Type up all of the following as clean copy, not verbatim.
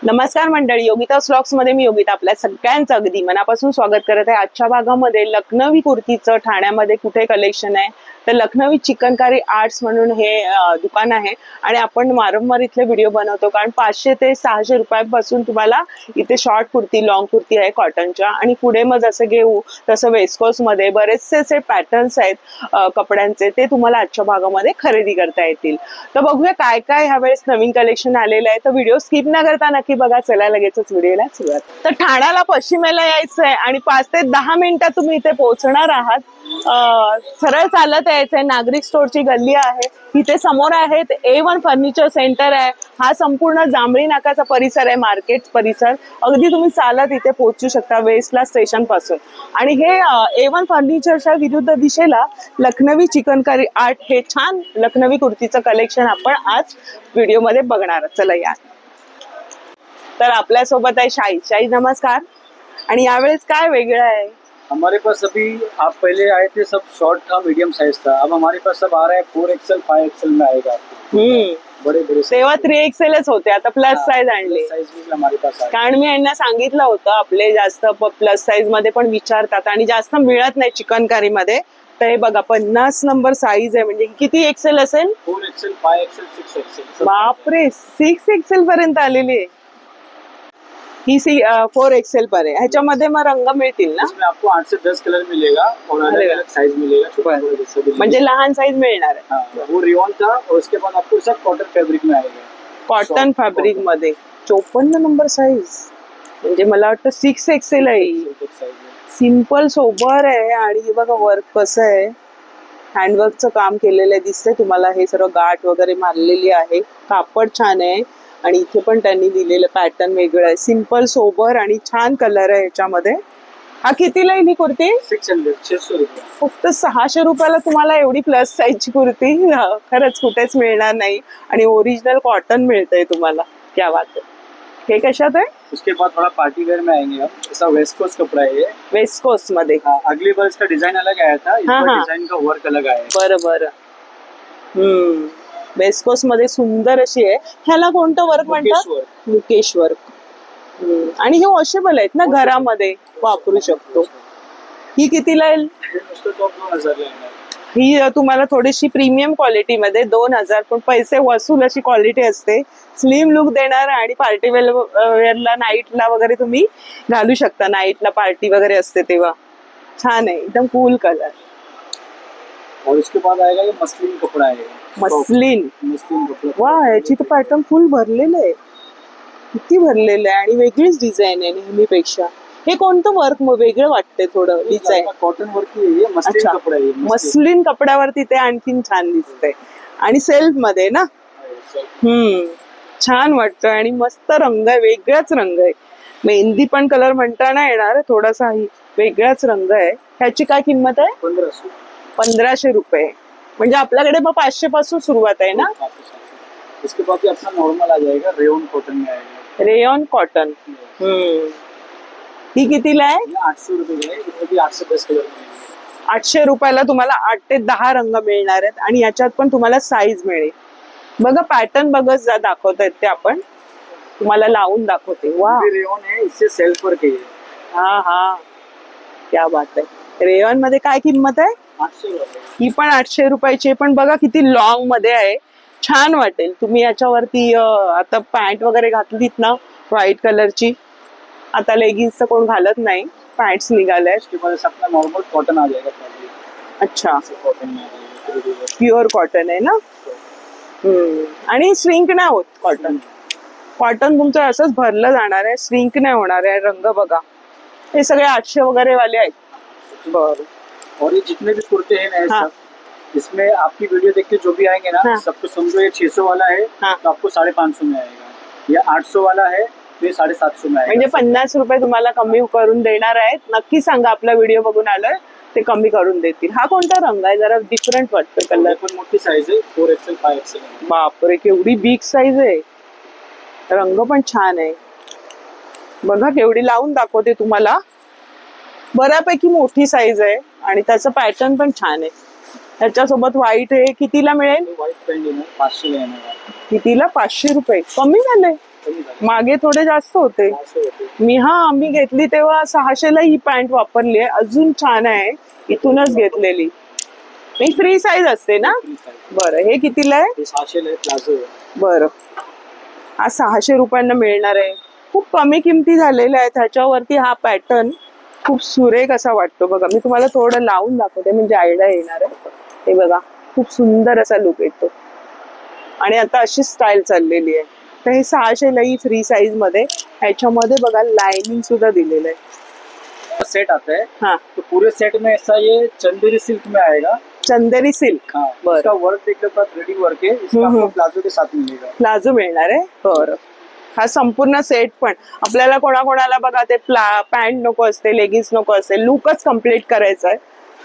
नमस्कार मंडळी, योगिता व्लॉग्स मध्ये मी योगिता आपल्या सगळ्यांचं अगदी मनापासून स्वागत करत आहे। आजच्या भागामध्ये लखनवी कुर्तीचं ठाण्यामध्ये कुठे कलेक्शन आहे तर लखनवी चिकनकारी आर्ट्स म्हणून हे दुकान आहे आणि आपण वारंवार इथले व्हिडिओ बनवतो कारण 500 ते 600 रुपयापासून तुम्हाला इथे शॉर्ट कुर्ती लॉंग कुर्ती आहे कॉटनच्या आणि पुढे मग जसं घेऊ तसं वेस्कोस मध्ये बरेचसे असे पॅटर्न्स आहेत कपड्यांचे, ते तुम्हाला आजच्या भागामध्ये खरेदी करता येतील। तर बघूया काय काय ह्या वेळेस नवीन कलेक्शन आलेलं आहे। तर व्हिडिओ स्किप न करता नक्की बघा। चला लगेचच व्हिडिओला सुरुवात। तर ठाण्याला पश्चिमेला यायचं आहे आणि 5 ते 10 मिनिटात तुम्ही इथे पोहोचणार आहात। सरळ चालत यायचंय। नागरिक स्टोअरची गल्ली आहे, इथे समोर आहेत A1 फर्निचर सेंटर आहे। हा संपूर्ण जांभळी नाकाचा परिसर आहे, मार्केट परिसर। अगदी तुम्ही चालत इथे पोहोचू शकता वेस्टला स्टेशन पासून। आणि हे A1 फर्निचरच्या विरुद्ध दिशेला लखनवी चिकनकारी आर्ट हे छान लखनवी कुर्तीचं कलेक्शन आपण आज व्हिडिओमध्ये बघणार। चला या। तर आपल्या सोबत आहे शाही नमस्कार। आणि यावेळेस काय वेगळं आहे? हमारे पास अभी आप पहले आए थे सब शॉर्ट था, मीडियम साइज था। अब हमारे पास सब आ रहा है 4XL 5XL में आएगा आपको। बड़े बड़े तेव्हा 3XLच होते, आता प्लस साईज आणले। साइज भी हमारे पास आहे। कारण मी यांना सांगितलं होतं आपले जास्त प्लस साईज मध्ये पण विचारतात आणि जास्त मिळत नाही चिकनकारी मध्ये। तर हे बघा 50 नंबर साईज आहे, म्हणजे किती एक्सेल असेल? 4XL 5XL 6XL। बापरे, 6XL पर्यंत आलेली आहे ही। 4XL पर आहे। ह्याच्यामध्ये मग रंग मिळतील ना? इसमें आपको 8 से 10 कलर मिलेगा और अलग अलग साइज मिलेगा, छोटा बड़ा जैसा भी। म्हणजे लहान साईज मिळणार आहे। हाँ, वो रेयॉन था और उसके बाद आपको सब कॉटन फैब्रिक में आएगा। कॉटन फॅब्रिक मध्ये 54 नंबर साईज, म्हणजे मला वाटतं 6XL आहे। सिंपल सोबर आहे आणि हे बघा वर्क कसं आहे, हँडवर्कचं काम केलेलं आहे दिसतंय तुम्हाला। हे सर्व गाठ वगैरे मारलेली आहे, कापड छान आहे आणि इथे पण त्यांनी दिलेलं पॅटर्न वेगळं आहे। सिंपल सोबर आणि छान कलर आहे याच्यामध्ये। हा कितीला येईल ही कुर्ती? 600 रुपये। फक्त 600 रुपयाला तुम्हाला एवढी प्लस साईजची कुर्ती खरंच कुठेच मिळणार नाही आणि ओरिजिनल कॉटन मिळतंय तुम्हाला। क्या बात है। हे कशात आहे? उसके बाद थोड़ा पार्टी वेयर में आएंगे हम। ऐसा वेस्कोस कपड़ा है ये। वेस्कोस मध्ये। हाँ, अगली बार इसका डिजाइन अलग आया था, इस बार डिजाइन का वर्क अलग आया है। बरं बरं। वेस्कोस मध्ये सुंदर अशी आहे। ह्याला कोणतं वर्क म्हणतात? मुकेश वर्क। आणि हे वॉशेबल आहेत ना, घरामध्ये वापरू शकतो। ही कितीला येईल? ही तुम्हाला थोडीशी प्रीमियम क्वालिटी मध्ये 2000, पण पैसे वसूल अशी क्वालिटी असते। स्लिम लुक देणार आणि पार्टी वेअरला नाईटला वगैरे तुम्ही घालू शकता। नाईटला पार्टी वगैरे असते तेव्हा छान आहे, एकदम कूल कलर। और उसके बाद आएगा ये मसलिन कपड़ा है। मसलिन कपड़ा। वा, याची तर पॅटर्न फुल भरलेलं आहे, किती भरलेलं आहे आणि वेगळीच डिझाईन आहे नेहमीपेक्षा। हे कोणतं वर्क मग वेगळं वाटतंय थोडं डिझाईन? कॉटन वर्क है, मसलिन कपड़ा है। मसलिन कपड्यावरती ते आणखीन छान दिसतंय आणि सेल्फ मध्ये ना। छान वाटतंय आणि मस्त रंग आहे, वेगळाच रंग आहे। मेहंदी पण कलर म्हणता नाही येणार, थोडासा वेगळाच रंग आहे। ह्याची काय किंमत आहे? 1500 रुपये। म्हणजे आपल्याकडे मग 500 पासून सुरुवात आहे ना? इसके बाद अपना नॉर्मल आ जाएगा, रेयॉन कॉटन में आएगा। Rayon cotton. ही कितीला आहे? 800 रुपये है। इसमें भी 8 से 10 कलर मिलेंगे। 800 रुपयाला तुम्हाला 8 ते 10 रंग मिळणार आहेत आणि याच्यात पण तुम्हाला साईज मिळेल। बघा पॅटर्न बघत जा, दाखवतायत ते आपण तुम्हाला लावून दाखवते। वा, रेयॉन है, इससे सेल्फ वर्क है। हा हा, क्या बात आहे। रेयॉन मध्ये काय किंमत आहे? 800 रुपये। ही पण 800 रुपयाची, पण बघा किती लॉंग मध्ये आहे, छान वाटेल। तुम्ही याच्यावरती आता पॅन्ट वगैरे घातलीत ना व्हाईट कलरची, आता लेगिन्स तर कोण घालत नाही, पॅन्ट्स निघाल्या। उसके बाद अपना नॉर्मल कॉटन आ जाएगा। अच्छा, कॉटन में आ जाएगा, प्युअर कॉटन आहे ना। आणि श्रिंक नाही होत कॉटन। कॉटन तुमचं असंच भरलं जाणार आहे, श्रिंक नाही होणार आहे। रंग बघा, हे सगळे 800 वगैरे वाले आहेत। बरं। और ये जितने भी कुर्ते हैं ना सब, इसमें आपकी वीडियो देख के जो भी आएंगे ना, सबको समझो ये 600 वाला है तो आपको 550 में आएगा। ये 800 वाला है तो ये 750 में आएगा। म्हणजे 50 रुपये तुम्हाला कमी करून देणार आहेत। नक्की सांगा, आपला व्हिडिओ बघून आलोय, ते कमी करून देतील। हा कोणता रंग आहे? जरा डिफरंट वाटतोय कलर। पण मोठी साईज आहे, 4XL 5XL। बापरे, केवढी बिग साईज आहे। रंग पण छान आहे बघा, केवढी लावून दाखवते तुम्हाला। बऱ्यापैकी मोठी साईज आहे आणि त्याचं पॅटर्न पण छान आहे। त्याच्यासोबत व्हाईट आहे, कितीला मिळेल? व्हाईट पॅन्ट 500 ला येणार। कितीला? 500 रुपये। कमी झाले कमी झाले. मागे थोडे जास्त होते. 600 होते. मी घेतली तेव्हा 600ला ही पॅन्ट वापरली आहे, अजून छान आहे. इथूनच घेतलेली. नाही फ्री साईज असते ना. Free size. बरं हे कितीला आहे? हे 600 ला आहे, प्लाझो आहे. बरं हा 600 रुपयांना मिळणार आहे. खूप कमी किमती झालेल्या आहेत. ह्याच्यावरती हा पॅटर्न खूप सुरेख असा वाटतो बघा. मी तुम्हाला थोडं लावून दाखवते म्हणजे आयडिया येणार आहे. हे बघा खूप सुंदर असा लुक येतो आणि आता अशी स्टाईल चाललेली आहे. तर हे 600ला ही फ्री साईज मध्ये. ह्याच्यामध्ये बघा लाइनिंग सुद्धा दिलेलं आहे. सेट आता है. हाँ तो पूरे सेट में ऐसा ये चंदेरी सिल्क में आएगा. चंदेरी सिल्क. हाँ, बरं. इसका वर्क देखने पर थ्रेडिंग वर्क है. इसका आपको प्लाजो के साथ मिलेगा. प्लाझो मिळणार आहे. बरं हा संपूर्ण सेट पण आपल्याला कोणाकोणाला बघा ते पॅन्ट नको असते, लेगिन्स नको असते, लुकच कम्प्लीट करायचा आहे.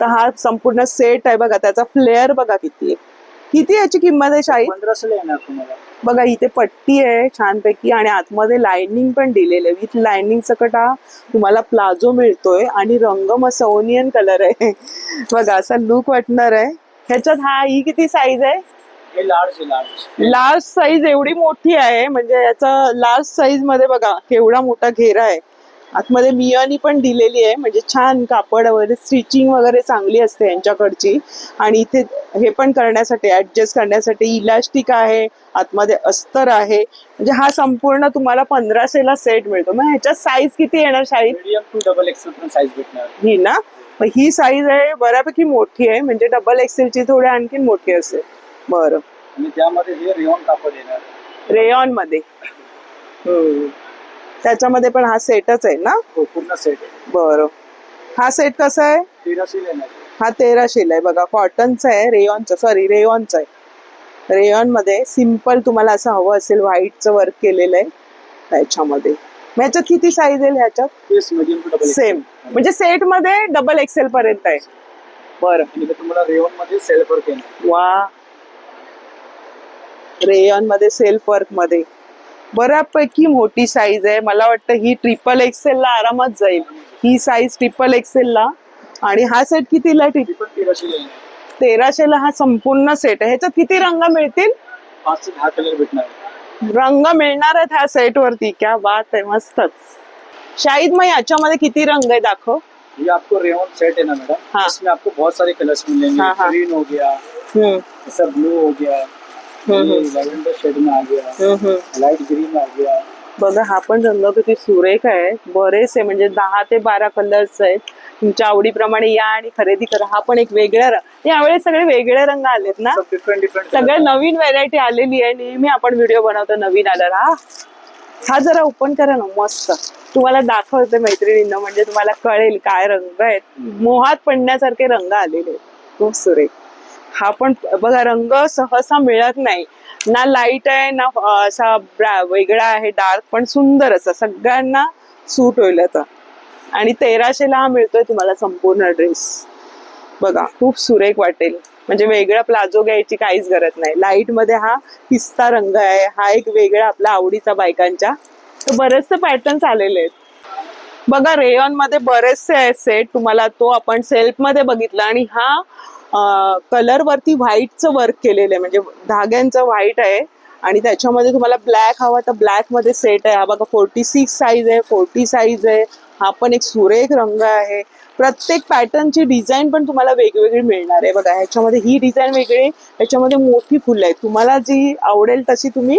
तर हा संपूर्ण सेट आहे बघा. त्याचा फ्लेअर बघा किती आहे. किती याची किंमत आहे शाही? 1500 येणार तुम्हाला. बघा इथे पट्टी आहे छानपैकी आणि आतमध्ये लाइनिंग पण दिलेलं आहे. विथ लाइनिंग सकट हा तुम्हाला प्लाझो मिळतोय आणि रंग मस्त ओनियन कलर आहे. बघा असा लुक वाटणार आहे. ह्याच्यात ही किती साईज आहे? हे लार्ज आहे. लार्ज साईज एवढी मोठी आहे म्हणजे याचा लार्ज साईज मध्ये बघा केवढा मोठा घेरा आहे. आतमध्ये मियानी पण दिलेली आहे म्हणजे छान कापड वगैरे स्टिचिंग वगैरे चांगली असते यांच्याकडची. आणि इथे हे पण करण्यासाठी ऍडजस्ट करण्यासाठी इलास्टिक आहे, आतमध्ये अस्तर आहे. म्हणजे हा संपूर्ण तुम्हाला 1500ला सेट मिळतो. मग ह्याच्यात साईज किती येणार शाही? मीडियम टू डबल एक्सेल पण साईज भेटणार. ही ना. मग ही साईज आहे बऱ्यापैकी मोठी आहे म्हणजे डबल एक्सेलची थोडी आणखीन मोठी असेल. बरं आणि त्यामध्ये हे रेयॉन कापड येणार. रेयॉन मध्ये. त्याच्यामध्ये पण हा सेटच आहे ना. हो पूर्ण सेट आहे. बरं हा सेट कसा आहे? 1300 येणार. हा 1300ला आहे बघा. कॉटनचा आहे, रेयॉनचा आहे. रेयॉन मध्ये सिम्पल तुम्हाला असं हवं असेल व्हाईटचं वर्क केलेलं आहे त्याच्यामध्ये. मग ह्याच्यात किती साईज आहे ह्याच्यात? तेच मीडियम टू डबल सेम म्हणजे सेट मध्ये डबल एक्सेल पर्यंत आहे. बरं आणि तुम्हाला रेयॉन मध्ये सेल्फ वर्क येणार. वा रेयॉन मध्ये सेल्फ वर्क मध्ये बऱ्यापैकी मोठी साईज आहे. मला वाटतं ही ट्रिपल एक्सेल ला आरामात जाईल. ही साईज ट्रिपल एक्सेल ला. आणि हा सेट कितीला आहे? 1300ला हा संपूर्ण सेट आहे. ह्याच्यात किती रंग मिळतील? 5 ते 10 कलर भेटणार. रंग मिळणार आहेत ह्या सेट वरती. क्या बात आहे, मस्तच. शाहिद मग याच्यामध्ये किती रंग आहे दाखव. ये आपको रेयॉन सेट है ना मैडम. हाँ. इसमें आपको बहुत सारे कलर्स मिलेंगे. हाँ. ग्रीन हो गया, ऐसा ब्लू हो गया, लैवेंडर शेड में आ गया, लाइट ग्रीन आ गया. बघा हा पण रंग किती सुरेख आहे. बरेच आहे म्हणजे 10 ते 12 कलर्स आहेत. तुमच्या आवडीप्रमाणे या आणि खरेदी करा. हा पण एक वेगळा रंग. यावेळेस सगळे वेगळे रंग आलेत ना. डिफरंट सगळ्या नवीन व्हेरायटी आलेली आहे. नेहमी आपण व्हिडिओ बनवतो नवीन आलेला. हा जरा ओपन करा ना. मस्त तुम्हाला दाखवते मैत्रिणींना म्हणजे तुम्हाला कळेल काय रंग आहेत. मोहात पडण्यासारखे रंग आलेले आहेत. खूप सुरेख. हा पण बघा रंग सहसा मिळत नाही ना. लाईट आहे ना असा वेगळा आहे डार्क पण सुंदर असा सगळ्यांना सूट होईल आता. आणि 1300ला हा मिळतोय तुम्हाला संपूर्ण ड्रेस. बघा खूप सुरेख वाटेल म्हणजे वेगळा प्लाझो घ्यायची काहीच गरज नाही. लाईट मध्ये हा पिस्ता रंग आहे. हा एक वेगळा आपला आवडीचा बायकांच्या. तर बरेचसे पॅटर्न्स आलेले आहेत बघा. रेयॉन मध्ये बरेचसे आहेत सेट. तुम्हाला तो आपण सेल्फ मध्ये बघितला. आणि हा कलर वरती व्हाईटचं वर्क केलेलं आहे म्हणजे धाग्यांचं व्हाईट आहे. आणि त्याच्यामध्ये तुम्हाला ब्लॅक हवा तर ब्लॅक मध्ये सेट आहे. हा बघा 46 साईज आहे, 40 साईज आहे. हा पण एक सुरेख रंग आहे. प्रत्येक पॅटर्नची डिझाईन पण तुम्हाला वेगवेगळी मिळणार आहे बघा. ह्याच्यामध्ये ही डिझाईन वेगळी, ह्याच्यामध्ये मोठी फुलं आहेत. तुम्हाला जी आवडेल तशी तुम्ही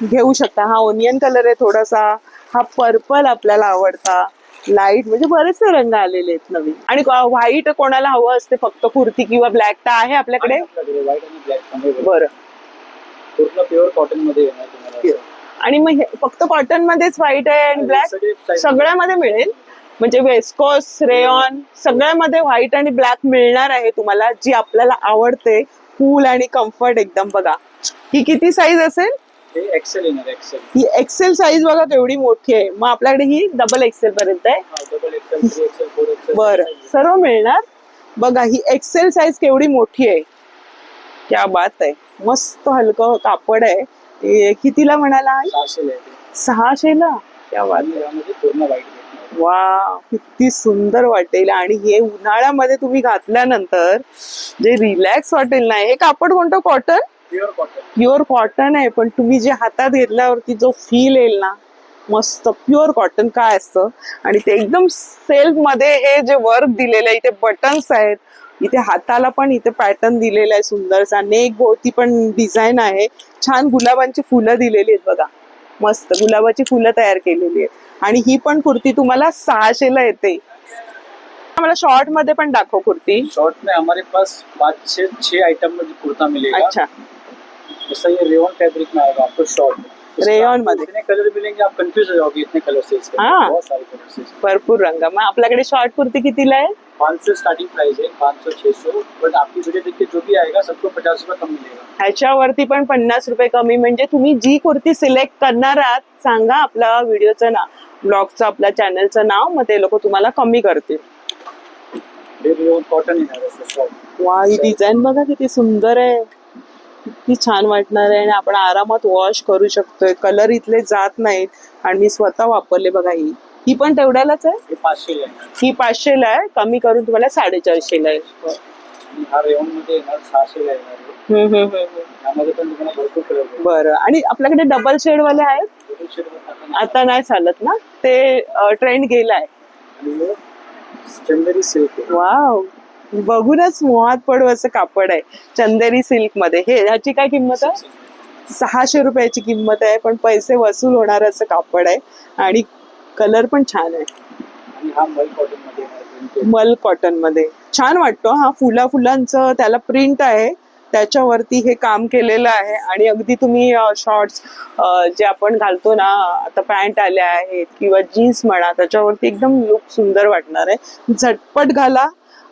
घेऊ शकता. हा ओनियन कलर आहे थोडासा. हा पर्पल आपल्याला आवडता. लाईट म्हणजे बरेचसे रंग आलेले आहेत नवीन. आणि व्हाईट कोणाला हवं असते फक्त कुर्ती किंवा ब्लॅक तर आहे आपल्याकडे. व्हाईट आणि ब्लॅक. बरं पूर्ण प्युअर कॉटन मध्ये येणार तुम्हाला. आणि मग फक्त कॉटन मध्येच व्हाईट आहे आणि ब्लॅक सगळ्यामध्ये मिळेल म्हणजे वेस्कोस रेयॉन सगळ्यामध्ये व्हाईट आणि ब्लॅक मिळणार आहे तुम्हाला. जी आपल्याला आवडते कूल आणि कम्फर्ट एकदम. बघा ही किती साईज असेल? एक्सेल येणार. एक्सेल. ही एक्सेल साईज बघा केवढी मोठी आहे. मग आपल्याकडे ही डबल एक्सेल पर्यंत आहे. Double axel, 3 axel, 4 axel. बरं सर्व मिळणार. बघा ही एक्सेल साईज केवढी मोठी आहे. क्या बात आहे. मस्त हलकं कापड आहे. कितीला म्हणाला? 600ला. क्या बात आहे. पूर्ण व्हाईट. वा किती सुंदर वाटेल. आणि हे उन्हाळ्यामध्ये तुम्ही घातल्यानंतर जे रिलॅक्स वाटेल ना. हे कापड कोणतं? Cotton. Pure cotton. Pure cotton आहे, पण तुम्ही जे हातात घेतल्यावरती जो फील येईल ना, मस्त प्युअर कॉटन काय असतं. आणि ते एकदम सेल्फ मध्ये हे जे वर्क दिलेलं आहे, इथे बटन्स आहेत, इथे हाताला पण इथे पॅटर्न दिलेला आहे सुंदरसा, नेक भोवती पण डिझाईन आहे, छान गुलाबांची फुलं दिलेली आहेत बघा, मस्त गुलाबाची फुलं तयार केलेली आहेत. आणि ही पण कुर्ती तुम्हाला 600 ला येते. मला शॉर्ट मध्ये पण दाखव कुर्ती. शॉर्ट में हमारे पास 5 से 6 आइटम में कुर्ता मिलेगा. अच्छा, जैसा ये रेयन फैब्रिक में आएगा आपको शॉर्ट. रेयन मध्ये इतने कलर मिलेंगे, आप कंफ्यूज हो जाओगे, इतने कलर से इसके. हाँ. बहुत सारे कलर से. भरपूर रंग. मग आपल्याकडे शॉर्ट कुर्ती कितीला आहे? 500 स्टार्टिंग प्राइस है, 500-600. बट आपकी वीडियो देख के जो भी आएगा सबको 50 रुपये कम मिलेगा. ह्याच्यावरती पण 50 रुपये कमी. म्हणजे तुम्ही जी कुर्ती सिलेक्ट करणार आहात, सांगा आपल्या व्हिडिओचं नाव, ब्लॉगचं, आपल्या चॅनलचं नाव, मग ते लोक तुम्हाला कमी करतील. कॉटन वा, ही डिझाईन बघा किती सुंदर आहे, किती छान वाटणार आहे. आणि आपण आरामात वॉश करू शकतोय, कलर इथले जात नाहीत. आणि मी स्वतः वापरले बघा. ही पण तेवढ्यालाच आहे. 500 ला. ही 500 ला आहे, कमी करून तुम्हाला 450 ला आहे. हा रेयन मध्ये 600 ला आहे. यामध्ये पण तुम्हाला भरपूर कलर. बरं. आणि आपल्याकडे डबल शेड वाले आहेत? आता नाही चालत ना, ते ट्रेंड गेलाय. चंदेरी सिल्क. वाव, बघूनच मोहात पडू असं कापड आहे, चंदेरी सिल्क मध्ये. हे ह्याची काय किंमत आहे? 600 रुपयाची किंमत आहे, पण पैसे वसूल होणार असं कापड आहे. आणि कलर पण छान आहे. आणि हा मल कॉटन मध्ये. मल कॉटन मध्ये छान वाटतो हा. फुलांचं त्याला प्रिंट आहे, त्याच्यावरती हे काम केलेलं आहे. आणि अगदी तुम्ही शॉर्ट्स जे आपण घालतो ना, आता पॅन्ट आल्या आहेत किंवा जीन्स म्हणा, त्याच्यावरती एकदम लुक सुंदर वाटणार आहे. झटपट घाला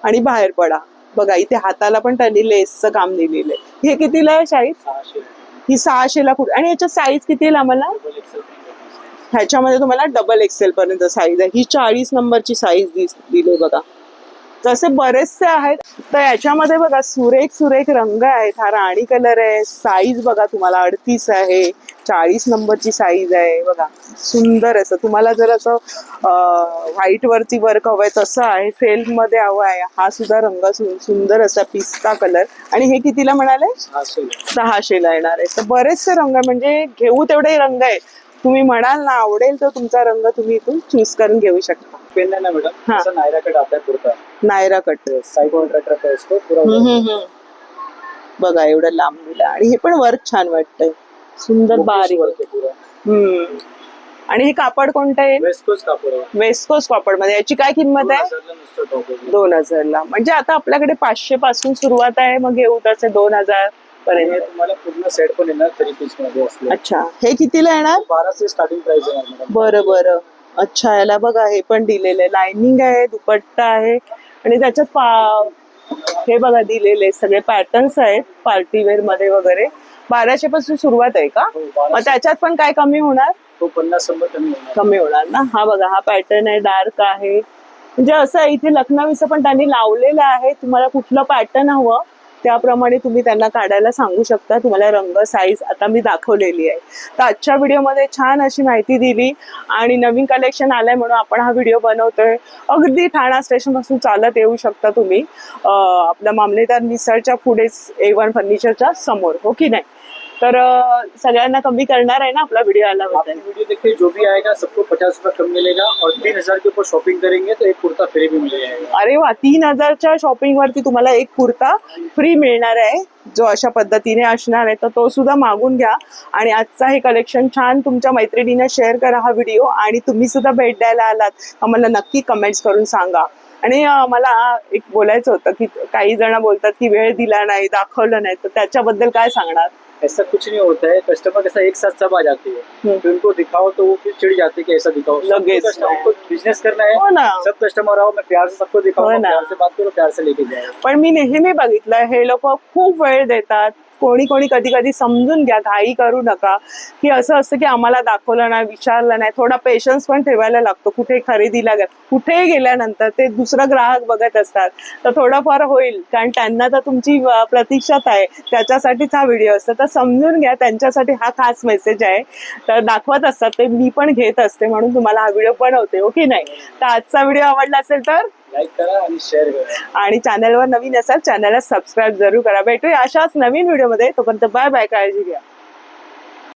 आणि बाहेर पडा. बघा, इथे हाताला पण त्यांनी लेसचं काम दिलेलं आहे. हे कितीला आहे साईज? 600. ही 600 ला. आणि याच्या साईज किती येईल आम्हाला? ह्याच्यामध्ये तुम्हाला डबल एक्सेल पर्यंत साईज आहे. ही 40 नंबरची साईज दिली बघा. तसे बरेचसे आहेत. तर याच्यामध्ये बघा सुरेख रंग आहेत. हा राणी कलर आहे. साईज बघा तुम्हाला 38 आहे, 40 नंबरची साईज आहे बघा. सुंदर असं तुम्हाला जर असं व्हाईट वरती वर्क हवंय तसं आहे. सेल्फ मध्ये हवं आहे. हा सुद्धा रंग सुंदर असा पिस्ता कलर. आणि हे कितीला म्हणाले? 600 ला येणार आहे. तर बरेचसे रंग, म्हणजे घेऊ तेवढे रंग आहे. तुम्ही म्हणाल ना आवडेल तर तुमचा रंग तुम्ही इथून चूज करून घेऊ शकता. पेन है ना मैडम, ऐसा नायरा कट आता है कुर्ता. नायरा कट साइड में कट रखा है इसको पूरा. बघा एवढं लांब दिलं. आणि हे पण वर्क छान वाटतंय, सुंदर बारीक. आणि हे कापड कोणतं आहे? वेस्कोस कापड. वेस्कोस कापड मध्ये. याची काय किंमत आहे? 2000 ला. म्हणजे आता आपल्याकडे 500 पासून सुरुवात आहे, मग घेऊ तसे 2000 पर्यंत. तुम्हाला पूर्ण सेट पण येणार 3 पीस मध्ये असले. अच्छा, हे कितीला येणार? 1200 स्टार्टिंग प्राइस आहे. बरं. अच्छा, याला बघा हे पण दिलेलं आहे, लाइनिंग आहे, दुपट्टा आहे. आणि त्याच्यात हे बघा दिलेले सगळे पॅटर्न्स आहेत पार्टीवेअर मध्ये वगैरे. 1200 पासून सुरुवात आहे का? मग त्याच्यात पण काय कमी होणार? तो 50 कमी होणार ना. हा बघा, हा पॅटर्न आहे, डार्क आहे. म्हणजे असं इथे लखनवीचं पण त्यांनी लावलेलं आहे. तुम्हाला कुठलं पॅटर्न हवं त्याप्रमाणे तुम्ही त्यांना काढायला सांगू शकता. तुम्हाला रंग, साईज आता मी दाखवलेली आहे. तर आजच्या व्हिडिओमध्ये छान अशी माहिती दिली. आणि नवीन कलेक्शन आलंय म्हणून आपण हा व्हिडिओ बनवतोय. अगदी ठाणा स्टेशन पासून चालत येऊ शकता तुम्ही, आपल्या मामलेदार मिसळच्या पुढेच A1 फर्निचरच्या समोर, हो की नाही? तर सगळ्यांना कमी करणार आहे ना आपला व्हिडिओ आला होता. वीडियो देखिए जो भी आएगा सबको 50 रुपये कम मिलेगा. और 3000 के ऊपर शॉपिंग करेंगे तो एक कुर्ता फ्री भी मिल जाएगा. अरे वा, 3000च्या शॉपिंग वरती तुम्हाला एक कुर्ता फ्री मिळणार आहे, जो अशा पद्धतीने असणार आहे. तर तो सुद्धा मागून घ्या. आणि आजचा हे कलेक्शन छान तुमच्या मैत्रिणींना शेअर करा हा व्हिडिओ. आणि तुम्ही सुद्धा भेट द्यायला आलात आम्हाला नक्की कमेंट्स करून सांगा. आणि मला एक बोलायचं होतं की काही जण बोलतात की वेळ दिला नाही, दाखवलं नाही, तर त्याच्याबद्दल काय सांगणार? ऐसा कुछ नहीं होता है. कस्टमर के साथ एक साथ सब आ जाती है. फिर उनको दिखाओ तो वो फिर चिढ़ जाते कि ऐसा दिखाओ. कस्टमर को बिजनेस करना है. सब कस्टमर आओ, मैं प्यार से सबको दिखाओ, प्यार से बात करो, प्यार से लेके जाओ. पण मी नेहमी बघितलं हे लोक खूप वेळ देतात. कोणी कधी कधी समजून घ्या, घाई करू नका. की असं असतं की आम्हाला दाखवलं नाही, विचारलं नाही. थोडा पेशन्स पण ठेवायला लागतो. कुठे खरेदीला कुठेही गेल्यानंतर ते दुसरा ग्राहक बघत असतात, तर थोडंफार होईल, कारण त्यांना तर तुमची प्रतीक्षाच आहे. त्याच्यासाठीच हा व्हिडिओ असतो. तर समजून घ्या, त्यांच्यासाठी हा खास मेसेज आहे. तर दाखवत असतात ते, मी पण घेत असते म्हणून तुम्हाला हा व्हिडिओ बनवते, हो की नाही? तर आजचा व्हिडिओ आवडला असेल तर लाईक करा आणि शेअर करा. आणि चॅनलवर नवीन असाल चॅनलला सबस्क्राईब जरूर करा. भेटूया अशाच नवीन व्हिडिओमध्ये. तोपर्यंत बाय बाय, काळजी घ्या.